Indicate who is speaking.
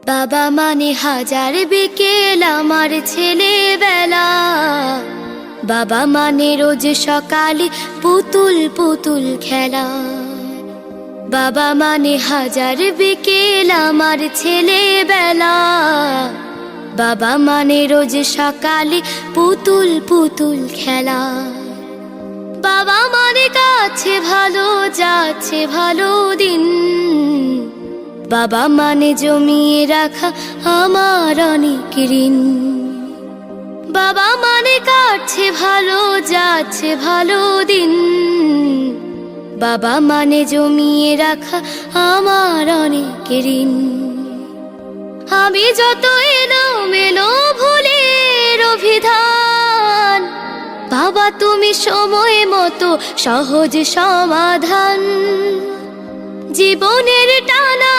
Speaker 1: বাবা মানে হাজার বিকেল আমার ছেলেবেলা। বাবা মানে রোজ সকালে পুতুল পুতুল খেলা। বাবা মানে হাজার বিকেল আমার ছেলেবেলা। বাবা মানে রোজ সকালে পুতুল পুতুল খেলা। বাবা মানে কাছে ভালো যাচ্ছে ভালো দিন। বাবা মানে জমিয়ে রাখা আমার অনেক ঋণ। বাবা মানে কাটছে ভালো যাচ্ছে ভালো দিন। বাবা মানে জমিয়ে রাখা আমার অনেক ঋণ। আমি যত এলোমেলো ভুলের অভিধান, বাবা তুমি সময় মতো সহজ সমাধান। জীবনের টানা